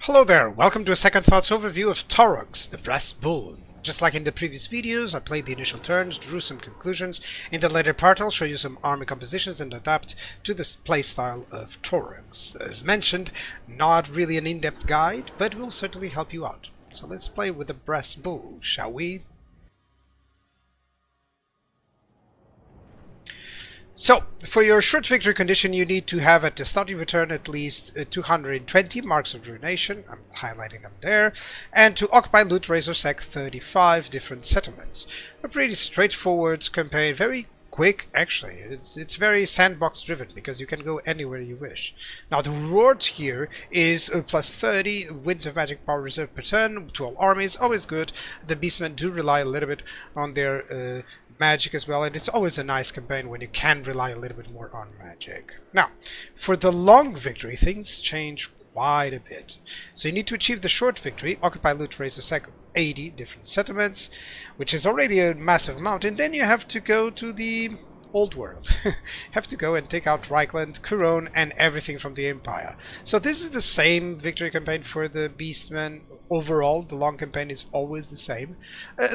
Hello there, welcome to a Second Thoughts overview of Taurox, the Brass Bull. Just like in the previous videos, I played the initial turns, drew some conclusions. In the later part I'll show you some army compositions and adapt to the playstyle of Taurox. As mentioned, not really an in-depth guide, but will certainly help you out. So let's play with the Brass Bull, shall we? So, for your short victory condition, you need to have at the start of your turn at least 220 marks of ruination, I'm highlighting them there, and to occupy, loot, raise or sack 35 different settlements. A pretty straightforward campaign, very quick actually. It's very sandbox driven because you can go anywhere you wish. Now the reward here is plus 30 Winds of Magic power reserve per turn to all armies, always good. The Beastmen do rely a little bit on their magic as well, and it's always a nice campaign when you can rely a little bit more on magic. Now, for the long victory, things change quite a bit. So you need to achieve the short victory, occupy, loot, raise or sack 80 different settlements, which is already a massive amount, and then you have to go to the old world. Have to go and take out Reichland, Couronne, and everything from the Empire. So this is the same victory campaign for the Beastmen. Overall, the long campaign is always the same.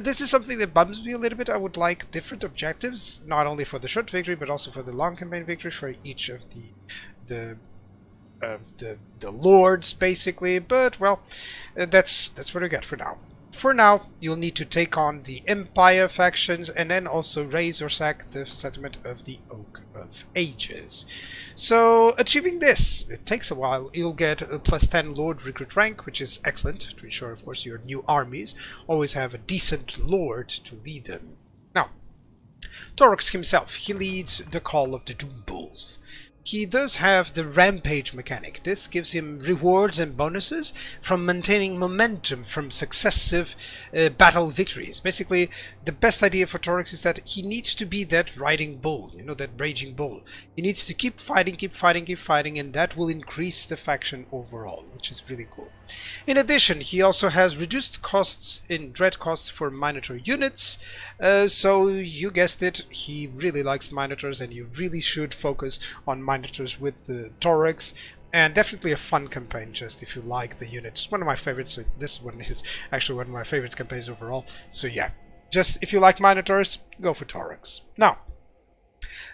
This is something that bums me a little bit. I would like different objectives, not only for the short victory, but also for the long campaign victory for each of the lords, basically. But well, that's what I got for now. For now, you'll need to take on the Empire factions and then also raise or sack the settlement of the Oak of Ages. So, achieving this, it takes a while. You'll get a plus 10 Lord recruit rank, which is excellent to ensure, of course, your new armies always have a decent Lord to lead them. Now, Taurox himself, he leads the Call of the Doom Bulls. He does have the Rampage mechanic. This gives him rewards and bonuses from maintaining momentum from successive battle victories. Basically, the best idea for Taurox is that he needs to be that riding bull, you know, that raging bull. He needs to keep fighting, and that will increase the faction overall, which is really cool. In addition, he also has reduced costs in dread costs for Minotaur units, so you guessed it, he really likes Minotaurs, and you really should focus on Minotaurs with the Taurox, and definitely a fun campaign just if you like the unit. It's one of my favorites, so this one is actually one of my favorite campaigns overall, so yeah, just if you like Minotaurs, go for Taurox. Now,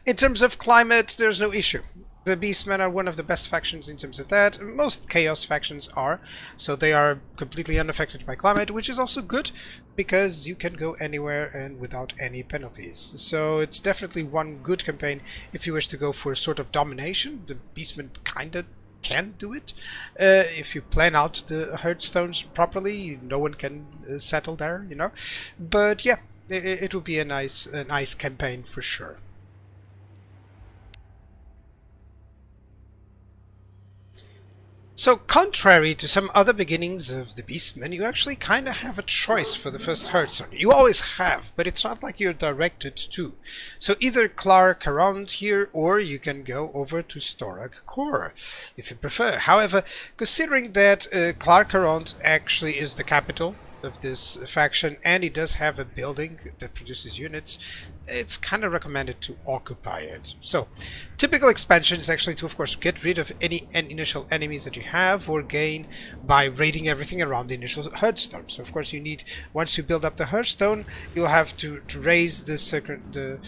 in terms of climate, there's no issue. The Beastmen are one of the best factions in terms of that. Most Chaos factions are, so they are completely unaffected by climate, which is also good because you can go anywhere and without any penalties. So it's definitely one good campaign if you wish to go for a sort of domination. The Beastmen kinda can do it. If you plan out the hearthstones properly, no one can settle there, you know. But yeah, it will be a nice campaign for sure. So, contrary to some other beginnings of the Beastmen, you actually kind of have a choice for the first Hearthstone. You always have, but it's not like you're directed to. So either Clark around here, or you can go over to Storak Core, if you prefer. However, considering that Clark around actually is the capital of this faction, and it does have a building that produces units, it's kind of recommended to occupy it. So, typical expansion is actually to, of course, get rid of any initial enemies that you have or gain by raiding everything around the initial hearthstone. So, of course, you need, once you build up the hearthstone, you'll have to raise the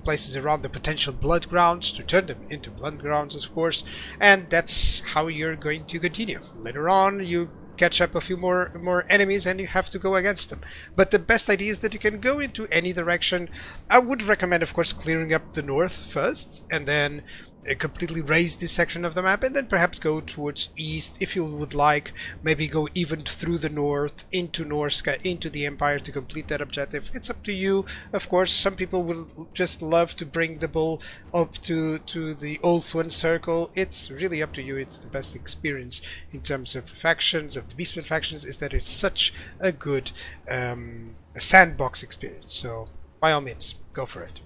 places around the potential blood grounds to turn them into blood grounds, of course, and that's how you're going to continue. Later on, you catch up a few more enemies and you have to go against them. But the best idea is that you can go into any direction. I would recommend, of course, clearing up the north first and then completely raise this section of the map, and then perhaps go towards east if you would like. Maybe go even through the north into Norska, into the Empire to complete that objective. It's up to you, of course. Some people will just love to bring the bull up to the Ulthuan circle. It's really up to you. It's the best experience in terms of the factions, of the Beastmen factions, is that it's such a good sandbox experience. So by all means, go for it.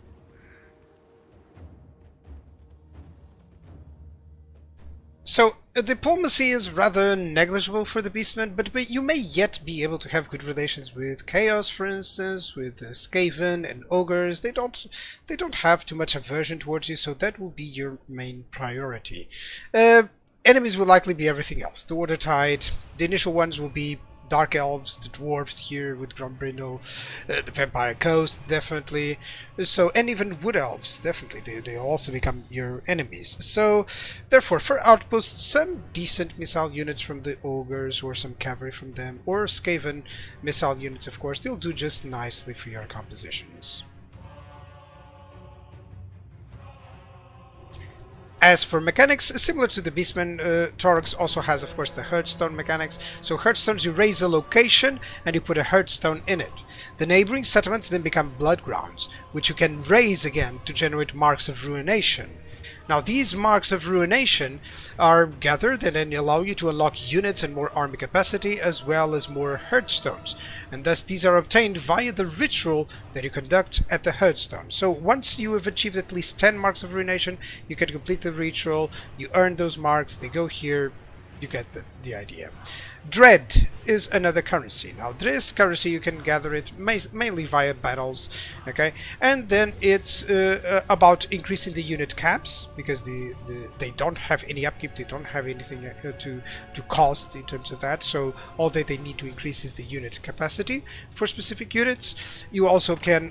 So, diplomacy is rather negligible for the Beastmen, but you may yet be able to have good relations with Chaos, for instance, with Skaven and Ogres. They don't have too much aversion towards you, so that will be your main priority. enemies will likely be everything else. The Watertide, the initial ones will be Dark Elves, the Dwarves here with Grombrindle, the Vampire Coast, definitely. So, and even Wood Elves, definitely. They also become your enemies. So, therefore, for outposts, some decent missile units from the Ogres, or some cavalry from them, or Skaven missile units, of course, they'll do just nicely for your compositions. As for mechanics, similar to the Beastmen, Taurox also has, of course, the Hearthstone mechanics. So Hearthstones, you raise a location and you put a Hearthstone in it. The neighboring settlements then become blood grounds, which you can raise again to generate marks of ruination. Now these marks of ruination are gathered and then allow you to unlock units and more army capacity, as well as more Hearthstones, and thus these are obtained via the ritual that you conduct at the Hearthstone. So once you have achieved at least 10 marks of ruination, you can complete the ritual, you earn those marks, they go here, you get the idea. Dread is another currency. Now this currency, you can gather it mainly via battles, okay, and then it's about increasing the unit caps, because they don't have any upkeep, they don't have anything to cost in terms of that, so all that they need to increase is the unit capacity for specific units. You also can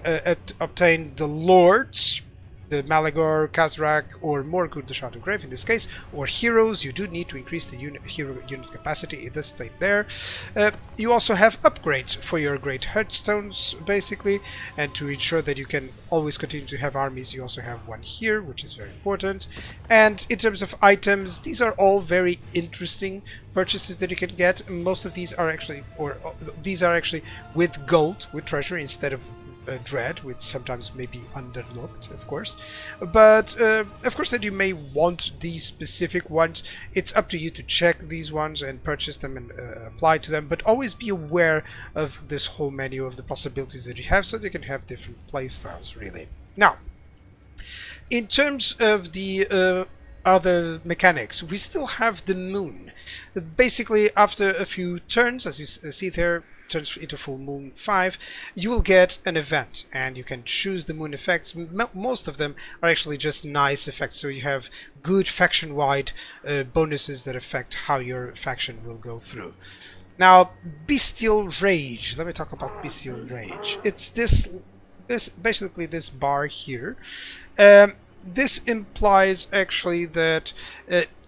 obtain the Lords, the Malagor, Khazrak, or Morgul the Shadow Grave in this case, or heroes. You do need to increase the hero unit capacity, it does stay there. You also have upgrades for your great Hearthstones, basically, and to ensure that you can always continue to have armies, you also have one here, which is very important. And in terms of items, these are all very interesting purchases that you can get. Most of these are actually, these are actually with gold, with treasure, instead of dread, which sometimes may be underlooked, of course, but of course that you may want these specific ones. It's up to you to check these ones and purchase them and apply to them, but always be aware of this whole menu of the possibilities that you have, so that you can have different playstyles, really. Now, in terms of the other mechanics, we still have the moon. Basically, after a few turns, as you see there, turns into full moon 5, you will get an event, and you can choose the moon effects. Most of them are actually just nice effects, so you have good faction-wide bonuses that affect how your faction will go through. Now, Bestial Rage. Let me talk about Bestial Rage. It's basically this bar here. This implies actually that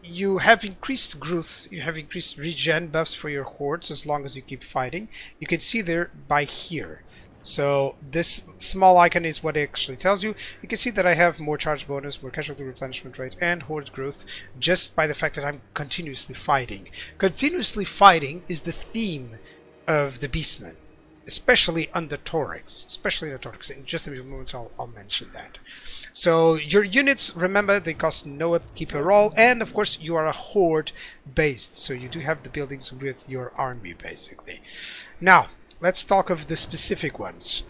you have increased growth, you have increased regen buffs for your hordes as long as you keep fighting. You can see there by here. So this small icon is what it actually tells you. You can see that I have more charge bonus, more casualty replenishment rate, and horde growth just by the fact that I'm continuously fighting. Continuously fighting is the theme of the Beastmen, especially under Taurox. In just a few moments I'll mention that. So your units, remember, they cost no upkeep at all, and of course you are a horde based, so you do have the buildings with your army, basically. Now, let's talk of the specific ones.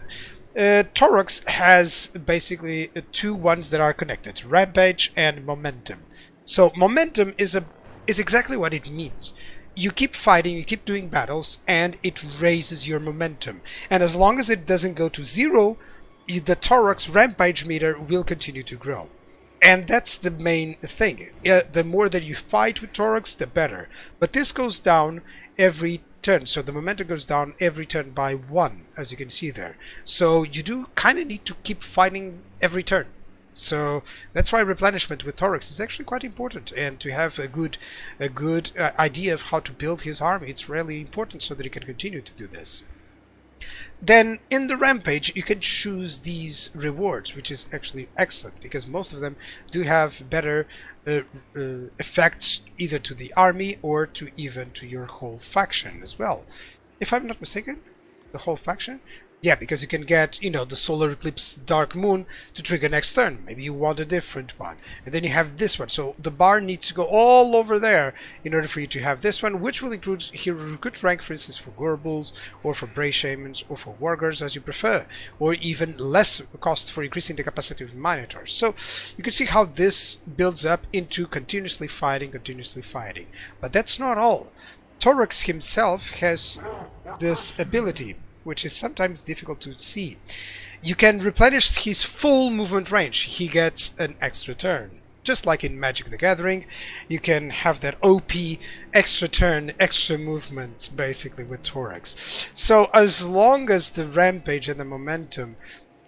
Taurox has basically two ones that are connected, Rampage and Momentum. So Momentum is exactly what it means. You keep fighting, you keep doing battles, and it raises your momentum. And as long as it doesn't go to 0, the Taurox Rampage meter will continue to grow. And that's the main thing. The more that you fight with Taurox, the better. But this goes down every turn, so the momentum goes down every turn by 1, as you can see there. So you do kind of need to keep fighting every turn. So that's why replenishment with Taurox is actually quite important, and to have a good idea of how to build his army, it's really important so that he can continue to do this. Then in the Rampage you can choose these rewards, which is actually excellent, because most of them do have better effects either to the army or to even to your whole faction as well. If I'm not mistaken, the whole faction? Yeah, because you can get, you know, the Solar Eclipse Dark Moon to trigger next turn. Maybe you want a different one. And then you have this one. So the bar needs to go all over there in order for you to have this one, which will include hero recruit rank, for instance, for Gorbals, or for Brave Shamans, or for Wargers, as you prefer. Or even less cost for increasing the capacity of Minotaurs. So you can see how this builds up into continuously fighting. But that's not all. Taurox himself has this ability, which is sometimes difficult to see. You can replenish his full movement range. He gets an extra turn just like in Magic the Gathering, you can have that OP extra turn, extra movement, basically, with Taurox. So as long as the rampage and the momentum,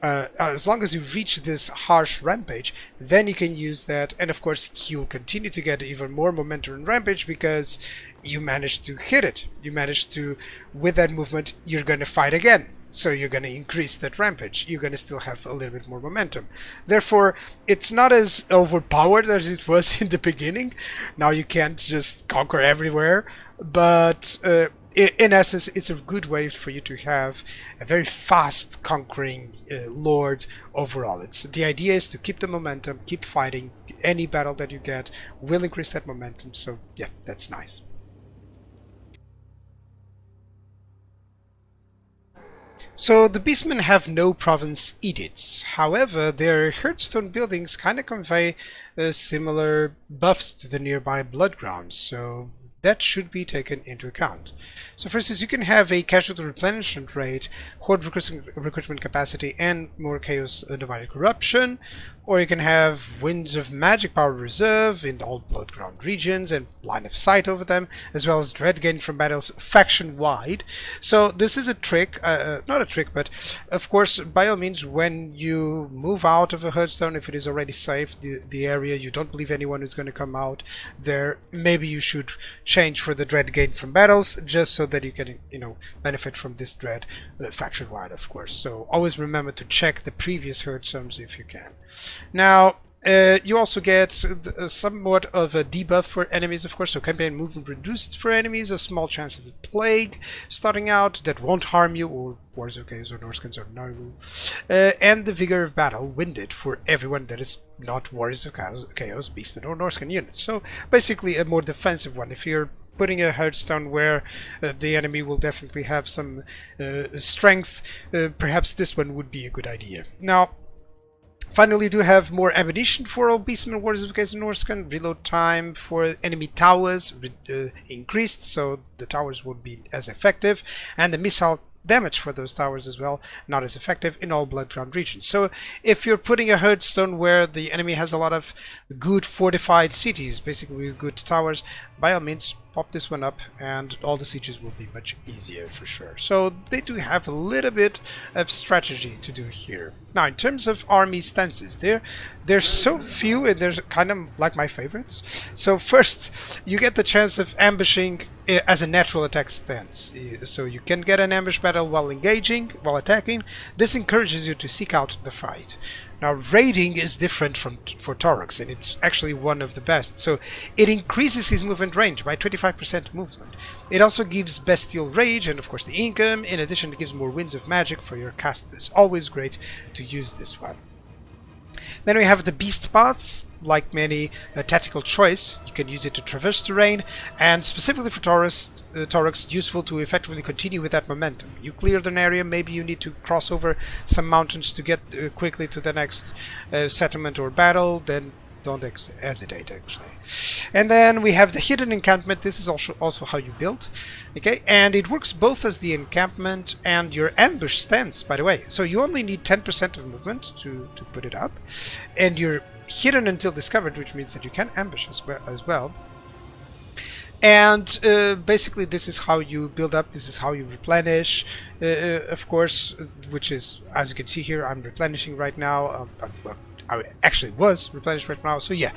as long as you reach this harsh rampage, then you can use that, and of course you'll continue to get even more momentum in rampage because you managed to hit it. You managed to, with that movement, you're going to fight again. So you're going to increase that rampage. You're going to still have a little bit more momentum. Therefore, it's not as overpowered as it was in the beginning. Now you can't just conquer everywhere. But in essence, it's a good way for you to have a very fast conquering lord overall. The idea is to keep the momentum, keep fighting. Any battle that you get will increase that momentum. So yeah, that's nice. So the Beastmen have no province edicts. However, their Hearthstone buildings kind of convey similar buffs to the nearby Bloodgrounds, so that should be taken into account. So for instance, you can have a casualty replenishment rate, horde recruitment capacity, and more chaos divided corruption, or you can have winds of magic power reserve in all Bloodground regions and line of sight over them, as well as dread gain from battles faction wide. So this is a trick, not a trick, but of course, by all means, when you move out of a Hearthstone, if it is already safe, the area, you don't believe anyone is going to come out there, maybe you should change for the dread gain from battles, just so that you can, benefit from this dread faction wide, of course. So always remember to check the previous Hearthstones if you can. Now, you also get somewhat of a debuff for enemies, of course, so campaign movement reduced for enemies, a small chance of a plague starting out that won't harm you, or Warriors of Chaos or Norskins or Nargul, and the Vigor of Battle winded for everyone that is not Warriors of Chaos, Beastmen or Norskin units. So basically a more defensive one. If you're putting a Hearthstone where the enemy will definitely have some strength, perhaps this one would be a good idea. Now, finally, do have more ammunition for all Beastmen, Warriors of Chaos and Norscan. Reload time for enemy towers increased, so the towers won't be as effective, and the missile damage for those towers as well, not as effective in all Bloodground regions. So if you're putting a Hearthstone where the enemy has a lot of good fortified cities, basically with good towers, by all means pop this one up and all the sieges will be much easier for sure. So they do have a little bit of strategy to do here. Now in terms of army stances, they're so few and they're kind of like my favorites. So first, you get the chance of ambushing as a natural attack stance. So you can get an ambush battle while engaging, while attacking. This encourages you to seek out the fight. Now raiding is different for Taurox, and it's actually one of the best. So it increases his movement range by 25% movement. It also gives bestial rage and of course the income. In addition, it gives more winds of magic for your casters. Always great to use this one. Then we have the beast paths. Like many tactical choice, you can use it to traverse terrain, and specifically for Taurox, useful to effectively continue with that momentum. You cleared an area, maybe you need to cross over some mountains to get quickly to the next settlement or battle, then don't hesitate actually. And then we have the hidden encampment. This is also how you build, okay, and it works both as the encampment and your ambush stance, by the way. So you only need 10% of movement to put it up, and you're hidden until discovered, which means that you can ambush as well. And basically this is how you build up, this is how you replenish, of course, which is, as you can see here, I'm replenishing right now. I actually was replenished right now, so yeah.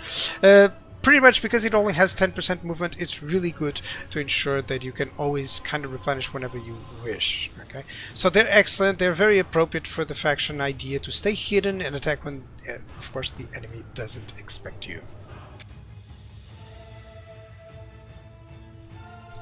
Pretty much because it only has 10% movement, it's really good to ensure that you can always kind of replenish whenever you wish. Okay, so they're excellent, they're very appropriate for the faction idea to stay hidden and attack when, of course, the enemy doesn't expect you.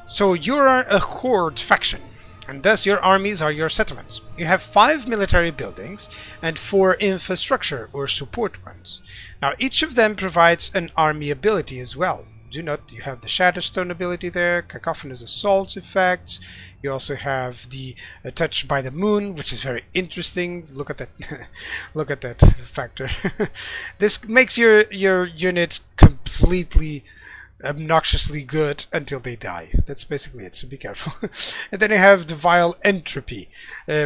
So you're a horde faction, and thus your armies are your settlements. You have 5 military buildings and 4 infrastructure or support ones. Now each of them provides an army ability as well. Do note you have the Shatterstone ability there, Cacophonous Assault effects. You also have the Touch by the Moon, which is very interesting. Look at that, look at that factor. This makes your unit completely obnoxiously good until they die. That's basically it, so be careful. And then you have the Vile Entropy,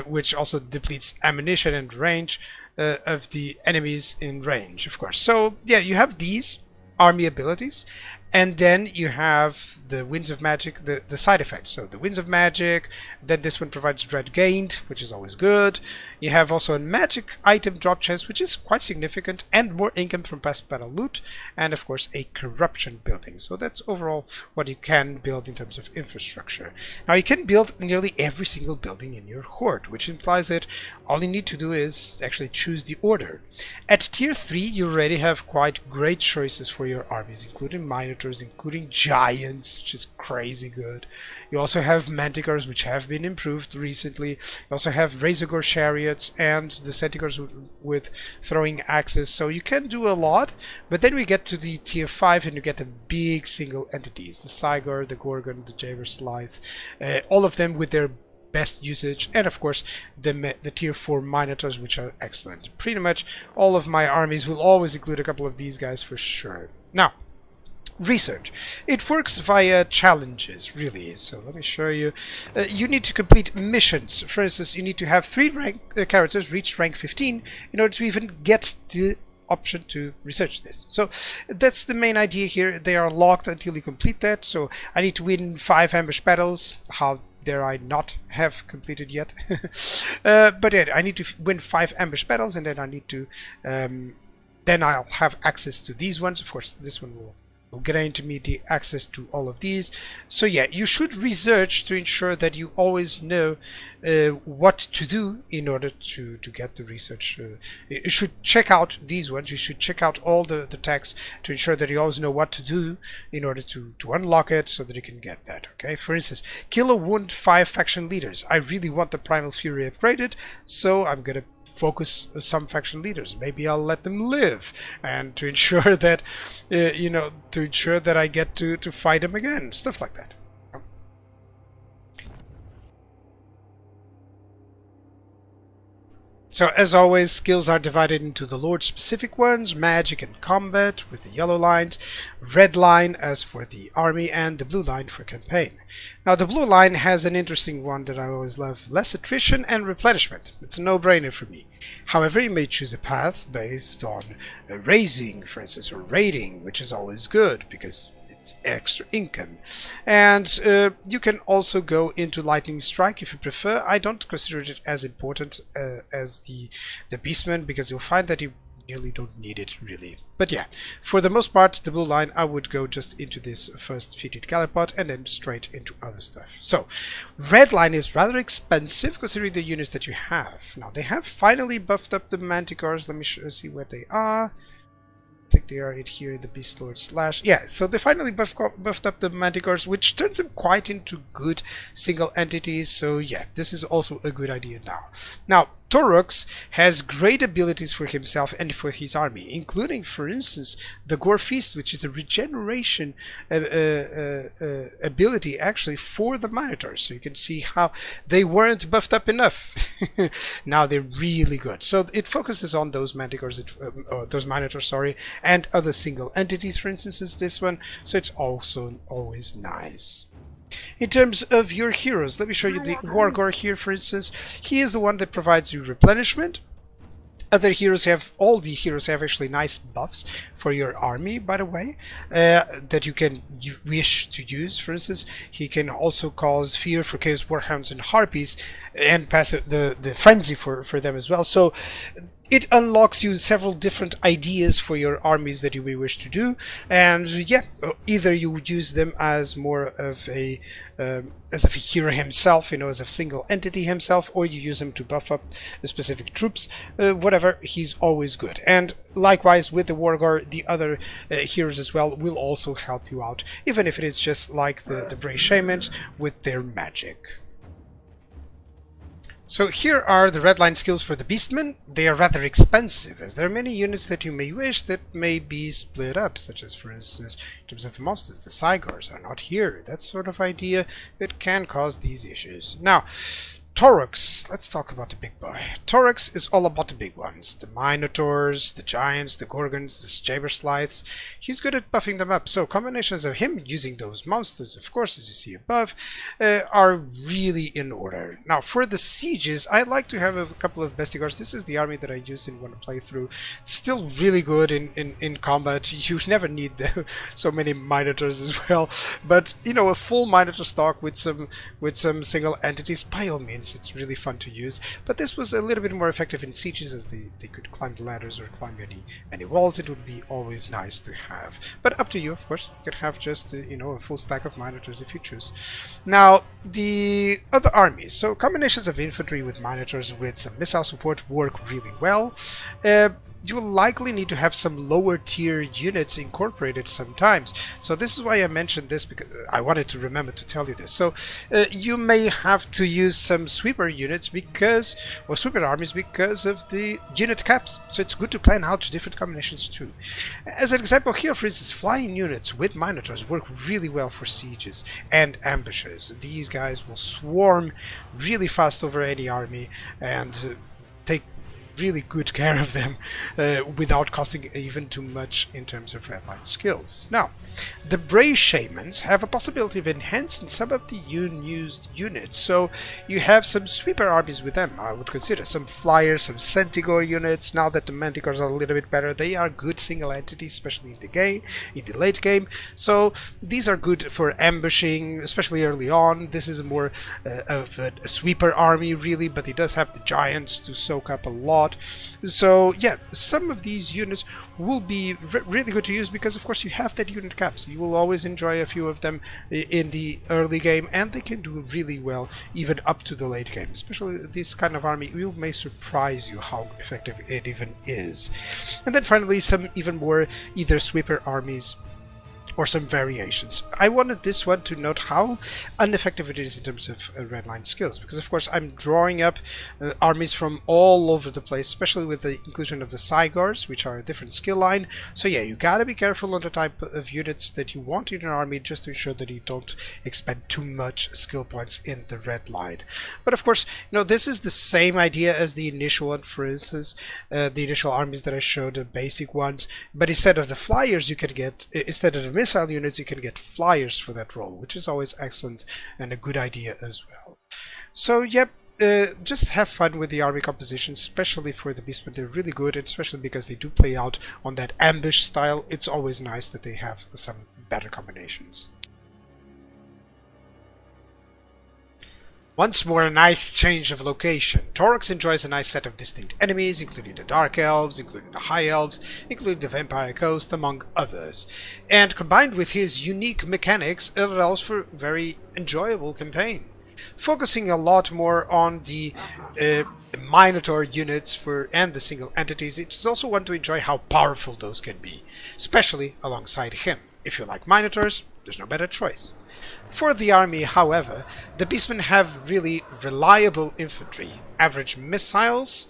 which also depletes ammunition and range of the enemies in range, of course. So yeah, you have these. army abilities. And then you have the Winds of Magic, the side effects. So the Winds of Magic, then this one provides Dread Gained, which is always good. You have also a magic item drop chance, which is quite significant, and more income from past battle loot, and of course a corruption building. So that's overall what you can build in terms of infrastructure. Now you can build nearly every single building in your horde, which implies that all you need to do is actually choose the order. At tier 3 you already have quite great choices for your armies, including Minotaurs, including Giants, which is crazy good. You also have Manticores, which have been improved recently. You also have Razorgore Chariots and the Centaurs with throwing axes. So you can do a lot, but then we get to the tier 5 and you get the big single entities. The Cygor, the Gorgon, the Javer Slythe, all of them with their best usage, and of course the tier 4 Minotaurs, which are excellent. Pretty much all of my armies will always include a couple of these guys for sure. Now, research. It works via challenges, really. So let me show you. You need to complete missions. For instance, you need to have 3 characters reach rank 15 in order to even get the option to research this. So that's the main idea here. They are locked until you complete that. So I need to win 5 ambush battles. How dare I not have completed yet? But yeah, I need to win 5 ambush battles, and then I need to then I'll have access to these ones. Of course, this one will grant me the access to all of these. So yeah, you should research to ensure that you always know what to do in order to get the research. You should check out these ones. You should check out all the tags to ensure that you always know what to do in order to unlock it, so that you can get that. Okay, for instance, kill or wound 5 faction leaders. I really want the Primal Fury upgraded, so I'm gonna focus some faction leaders. Maybe I'll let them live, and to ensure that you know, to ensure that I get to fight them again, stuff like that. So as always, skills are divided into the Lord specific ones: magic and combat with the yellow lines, red line as for the army, and the blue line for campaign. Now the blue line has an interesting one that I always love: less attrition and replenishment. It's a no-brainer for me. However, you may choose a path based on raising, for instance, or raiding, which is always good because extra income. And you can also go into lightning strike if you prefer. I don't consider it as important as the Beastmen, because you'll find that you nearly don't need it really. But yeah, for the most part, the blue line, I would go just into this first featured Gallipot and then straight into other stuff. So red line is rather expensive considering the units that you have. Now they have finally buffed up the Manticores. Let me see where they are. I think they are here in the Beast Lord / yeah, so they finally buffed up the Manticores, which turns them quite into good single entities. So yeah, this is also a good idea now. Now Taurox has great abilities for himself and for his army, including, for instance, the Gore Feast, which is a regeneration ability actually for the Minotaurs. So you can see how they weren't buffed up enough. Now they're really good. So it focuses on those Manticores, those Minotaurs, sorry, and other single entities, for instance, as this one. So it's also always nice. In terms of your heroes, let me show you the Wargore here, for instance. He is the one that provides you replenishment. Other heroes have, all the heroes have actually nice buffs for your army, by the way, that you can wish to use. For instance, he can also cause fear for Chaos Warhounds and Harpies, and pass the frenzy for them as well. So it unlocks you several different ideas for your armies that you may wish to do, and yeah, either you would use them as more of a hero himself, you know, as a single entity himself, or you use him to buff up specific troops. Whatever, he's always good. And likewise with the Wargore, the other heroes as well will also help you out, even if it is just like the Bray Shamans with their magic. So here are the red line skills for the Beastmen. They are rather expensive, as there are many units that you may wish that may be split up, such as, for instance, in terms of the monsters, the Cygors are not here. That sort of idea that can cause these issues. Now, Taurox. Let's talk about the big boy. Taurox is all about the big ones. The Minotaurs, the Giants, the Gorgons, the Saber Scythes. He's good at buffing them up, so combinations of him using those monsters, of course, as you see above, are really in order. Now, for the sieges, I like to have a couple of Bestigars. This is the army that I used in one playthrough. It's still really good in combat. You never need so many Minotaurs as well, but, you know, a full Minotaur stock with some single entities, by all means, it's really fun to use. But this was a little bit more effective in sieges, as they could climb the ladders or climb any walls. It would be always nice to have. But up to you, of course. You could have just you know, a full stack of Minotaurs if you choose. Now, the other armies. So combinations of infantry with Minotaurs with some missile support work really well. You will likely need to have some lower tier units incorporated sometimes. So this is why I mentioned this, because I wanted to remember to tell you this. So you may have to use some sweeper units because, or sweeper armies, because of the unit caps. So it's good to plan out different combinations too. As an example here, for instance, flying units with Minotaurs work really well for sieges and ambushes. These guys will swarm really fast over any army and take really good care of them without costing even too much in terms of redline skills. Now, the Brave Shamans have a possibility of enhancing some of the unused units, so you have some sweeper armies with them. I would consider some flyers, some Centigore units. Now that the Manticores are a little bit better, they are good single entities, especially in the game, in the late game. So these are good for ambushing, especially early on. This is more of a sweeper army, really, but it does have the giants to soak up a lot. So yeah, some of these units will be really good to use because, of course, you have that unit caps. You will always enjoy a few of them in the early game, and they can do really well even up to the late game. Especially this kind of army may surprise you how effective it even is. And then finally, some even more either sweeper armies or some variations. I wanted this one to note how ineffective it is in terms of redline skills, because of course I'm drawing up armies from all over the place, especially with the inclusion of the Cygars, which are a different skill line. So yeah, you gotta be careful on the type of units that you want in your army, just to ensure that you don't expend too much skill points in the red line. But of course, you know, this is the same idea as the initial one, for instance, the initial armies that I showed, the basic ones, but instead of the flyers you can get, instead of the missile units, you can get flyers for that role, which is always excellent and a good idea as well. So yep, just have fun with the army composition, especially for the Beastmen. They're really good, and especially because they do play out on that ambush style. It's always nice that they have some better combinations. Once more, a nice change of location. Taurox enjoys a nice set of distinct enemies, including the Dark Elves, including the High Elves, including the Vampire Coast, among others. And combined with his unique mechanics, it allows for a very enjoyable campaign. Focusing a lot more on the Minotaur units and the single entities, it is also one to enjoy how powerful those can be, especially alongside him. If you like Minotaurs, there's no better choice. For the army, however, the Beastmen have really reliable infantry, average missiles,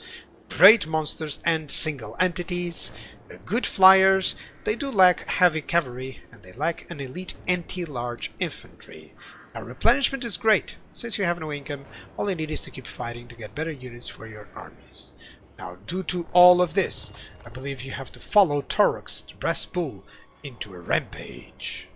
great monsters and single entities, good flyers. They do lack heavy cavalry, and they lack an elite anti-large infantry. Now, replenishment is great. Since you have no income, all you need is to keep fighting to get better units for your armies. Now, due to all of this, I believe you have to follow Taurox, the brass bull, into a rampage.